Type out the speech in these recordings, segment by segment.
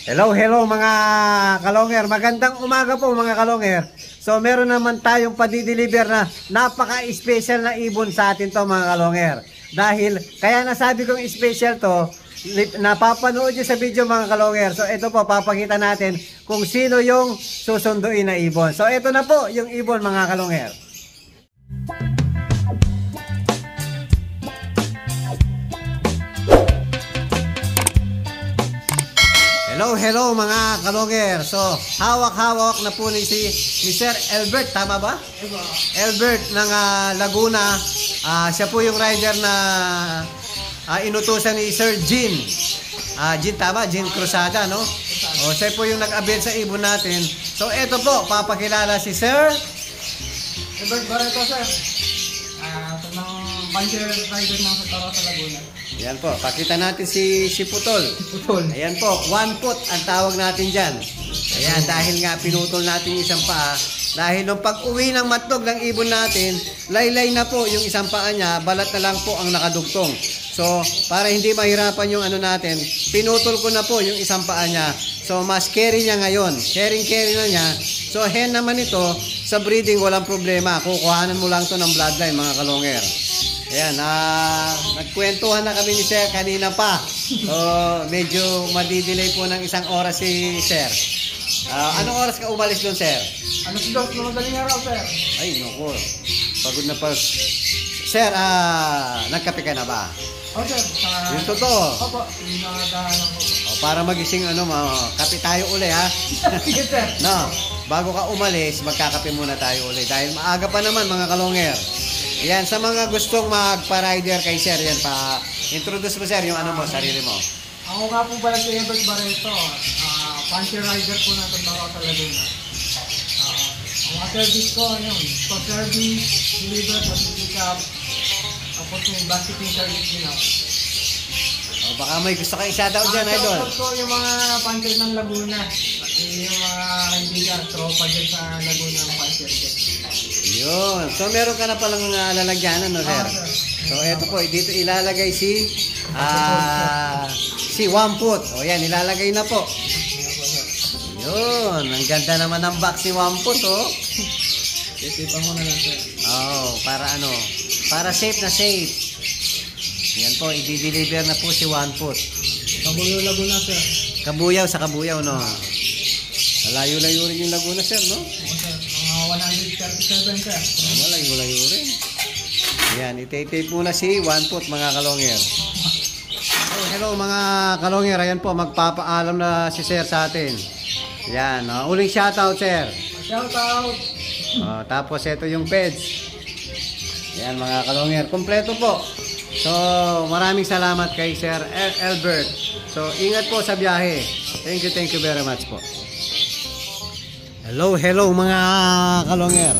Hello mga kalonger. Magandang umaga po mga kalonger. So meron naman tayong padideliver na napaka-special na ibon sa atin to mga kalonger. Dahil kaya nasabi kong special to, napapanood nyo sa video mga kalonger. So ito po, papakita natin kung sino yung susunduin na ibon. So ito na po yung ibon mga kalonger. Hello mga kalonger. So, hawak-hawak na po ni Sir Albert, tama ba? Albert ng Laguna. Siya po yung rider na inutusan ni Sir Jean. Jean, tama? Jean Cruzada, no? O, siya po yung nag-abel sa ibon natin. So, eto po, papakilala si Sir Albert Barreto, sir. Puncher rider ng Toro sa Laguna. Ayan po, pakita natin si Putol. Ayan po, 1 foot ang tawag natin dyan. Ayan, dahil nga pinutol natin yung isang paa. Dahil nung pag-uwi ng matlog ng ibon natin, laylay na po yung isang paa niya, balat na lang po ang nakadugtong. So, para hindi mahirapan yung ano natin, pinutol ko na po yung isang paa niya. So, mas carry niya ngayon. Carry na niya. So, hen naman ito, sa breeding walang problema. Kukuhanan mo lang to ng bloodline mga kalonger. Ayan, nagkwentuhan na kami ni Sir kanina pa. So, medyo madidelay po ng isang oras si Sir. Anong oras ka umalis doon, Sir? Ano si Doc? Madaling araw, sir. Ay, naku. Pagod na pa. Sir, nagkape ka na ba? O, sir. Yung totoo. Opo, nagdaanan ko. Para magising kape tayo uli, ha? Sige, sir. No, bago ka umalis, magkakape muna tayo uli. Dahil maaga pa naman, mga kalonger. Yan, sa mga gustong magpa-rider kay Sir, yan pa. Introduce mo, Sir, yung ano mo, sarili mo. Ako nga po pala si Albert Barreto. Puncher rider po natin Toro sa Laguna. Ang mga service ko, yun. So, service, deliver, pick up. Tapos may basketing service din ako. Baka may gusto ka i-shoutout dyan, idol. Shoutout ko yung mga puncher ng Laguna. Pati yung mga kaibigan, tropa dyan sa Laguna ng puncher dyan. Yun. So, meron ka na palang lalagyanan, no, Sir? So, eto po, dito ilalagay si 1 foot. O, yan, ilalagay na po. Yun. Ang ganda naman ng box si 1 foot, oh. Isipan mo na lang, sir. Para ano? Para safe na safe. Yan po, i-deliver na po si 1 foot. Kabuyaw Laguna, sir. Kabuyaw sa Kabuyaw, no? Malayo-layo rin yung Laguna, Sir, no? Oo, sir. Mga 137, sir. Malayo-layo rin. Yan, itape muna si 1 foot, mga kalonger. Hello, mga kalonger. Ayan po, magpapaalam na si Sir sa atin. Yan, uling shoutout, Sir. Shoutout! Tapos ito yung peds. Yan, mga kalonger. Kompleto po. So, maraming salamat kay Sir Albert. So, ingat po sa biyahe. Thank you very much po. Hello mga kalonger.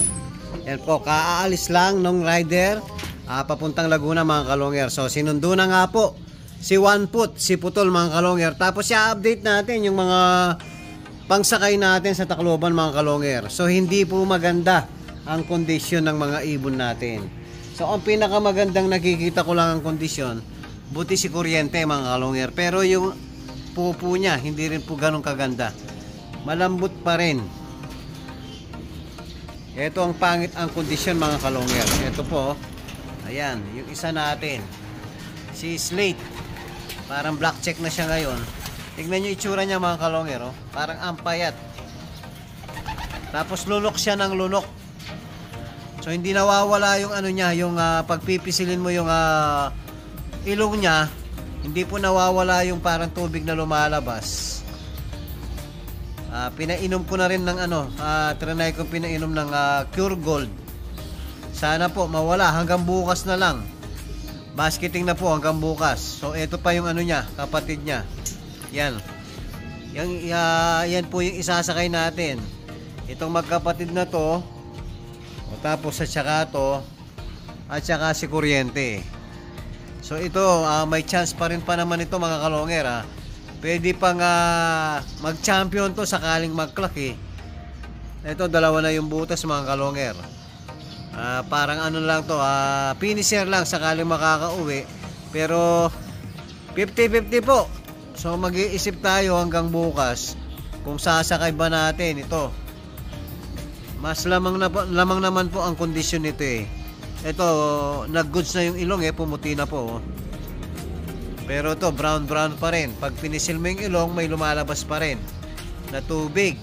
Yan po, kaaalis lang nung rider papuntang Laguna mga kalonger. So, sinundo na nga po si 1 foot, si Putol mga kalonger. Tapos, i-update natin yung mga pangsakay natin sa Tacloban mga kalonger. So, hindi po maganda ang kondisyon ng mga ibon natin. So, ang pinakamagandang nakikita ko lang ang kondisyon, buti si kuryente mga kalonger. Pero yung pupo niya, hindi rin po ganun kaganda. Malambot pa rin. Ito ang pangit ang kondisyon mga kalonger. Ito po, ayan, yung isa natin. Si Slate. Parang black check na siya ngayon. Tignan nyo itsura niya mga kalonger, oh. Parang ampayat. Tapos lunok siya ng lunok. So hindi nawawala yung ano niya, yung pagpipisilin mo yung ilong niya, hindi po nawawala yung parang tubig na lumalabas. Pinainom ko na rin ng trinay ko pinainom ng Cure Gold. Sana po mawala hanggang bukas na lang. Basketing na po hanggang bukas. So ito pa yung ano niya, kapatid niya. Yan. Yan po yung isasakay natin. Itong magkapatid na to. Tapos at saka to, at saka si kuryente. So ito, may chance pa rin pa naman ito mga kalonger. Pwede pang mag-champion to sakaling mag-clock eh. Ito, dalawa na yung butas mga kalonger. Parang ano lang to, finisher lang sakaling makakauwi. Pero 50-50 po. So mag-iisip tayo hanggang bukas kung sasakay ba natin ito. Mas lamang naman po ang kondisyon nito eh. Ito, nag-goods na yung ilong eh, pumuti na po. Pero ito, brown pa rin. Pag pinisil mo yung ilong, may lumalabas pa rin na tubig.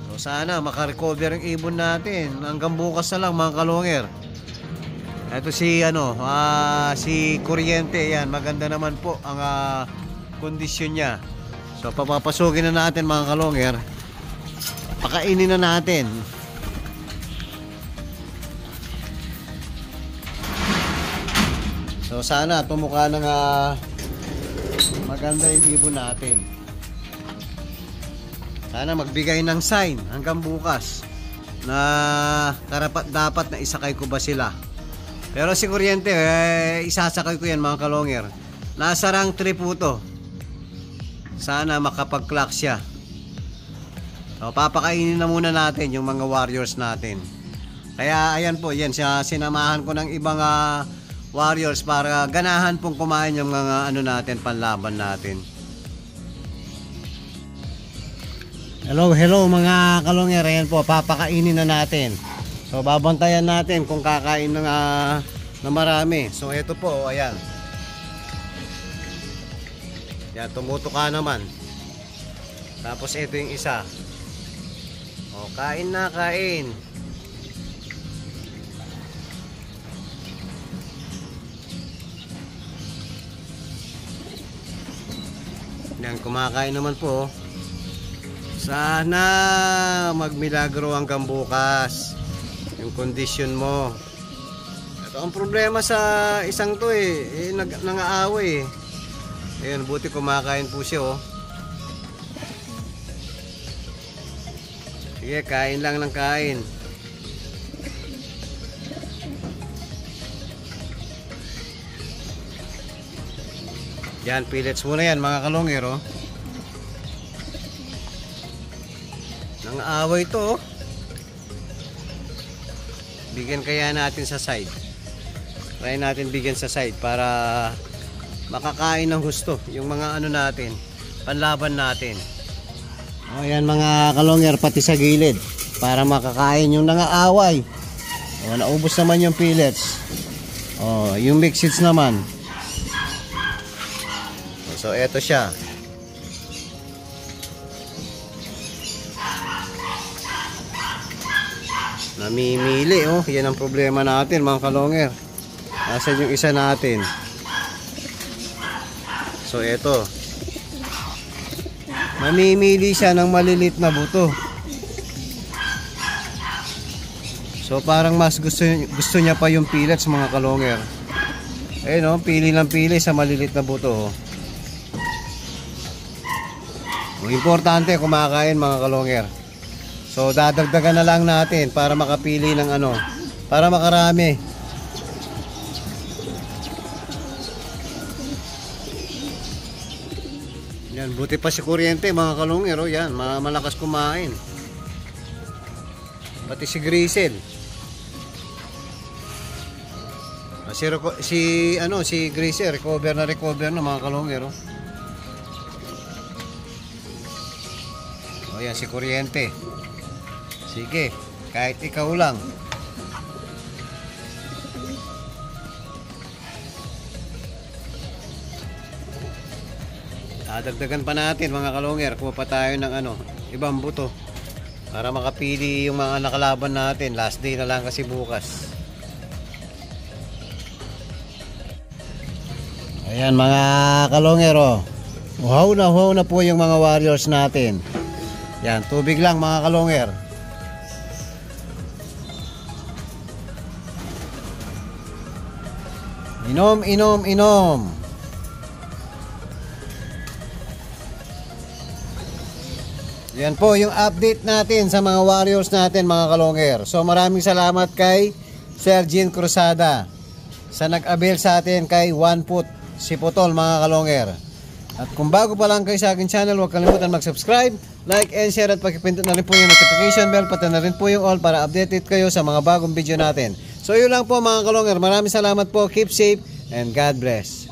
So sana makarecover yung ibon natin. Hanggang bukas na lang mga kalongger. Ito si si Kuryente, yan, maganda naman po ang kondisyon niya. So papapasukin na natin mga kalongger. Pakainin na natin. So sana tumukha ng maganda yung ibon natin. Sana magbigay ng sign hanggang bukas na karapat dapat na isakay ko ba sila. Pero si Kuryente, isasakay ko yan mga kalongger. Nasa rank 3 po to. Sana makapag-clock siya. So, papakainin na muna natin yung mga warriors natin. Kaya ayan po, yan, sinamahan ko ng ibang warriors para ganahan pong kumain yung mga natin, panlaban natin. Hello mga kalongger, ayan po, papakainin na natin. So babantayan natin kung kakain na marami. So ito po, ayan. Yan, tumutuka naman. Tapos ito yung isa. O, kain na, kain. Yan, kumakain naman po. Sana magmilagro hanggang bukas yung kondisyon mo. Ito ang problema sa isang to nangaaway eh. Ayun, buti kumakain po siya oh. Sige, kain lang ng kain. Yan, pellets muna yan mga kalongger oh. Nangaaway to oh. Bigyan kaya natin sa side. Try natin bigyan sa side para makakain ng gusto yung mga natin, panlaban natin. O yan mga kalongger, pati sa gilid para makakain yung nangaaway. O, naubos naman yung pellets. O, yung mixed seeds naman. So eto siya. Namimili oh, yan ang problema natin mga kalongger. Nasaan yung isa natin? So eto, mamimili siya ng malilit na buto. So parang mas gusto niya pa yung pellets mga kalongger. Ayun oh, pili ng pili sa malilit na buto oh. Importante kumakain mga kalongger. So dadagdagan na lang natin para makapili ng para makarami. Yan, buti pa si Kuryente mga kalongger oh, yan, malakas kumain. Pati si Grisel. Si Grisel recover na mga kalongger oh. Oh yan, si Kuryente. Sige, kahit ikaw lang. Dadagdagan pa natin mga kalongger. Kuha pa tayo ng ibang buto para makapili yung mga nakalaban natin. Last day na lang kasi bukas. Ayan mga kalongger oh. Uhaw na po yung mga warriors natin. Yan, tubig lang mga kalongger. Inom. Yan po yung update natin sa mga warriors natin mga kalongger. So maraming salamat kay Sir Jean Cruzada sa nag-avail sa atin kay One Foot si Putol mga kalongger. At kung bago pa lang kayo sa akin channel, huwag kalimutan mag-subscribe, like and share at pakipindot na rin po yung notification bell, pati na rin po yung all para updated kayo sa mga bagong video natin. So yun lang po mga kalongger. Maraming salamat po. Keep safe and God bless.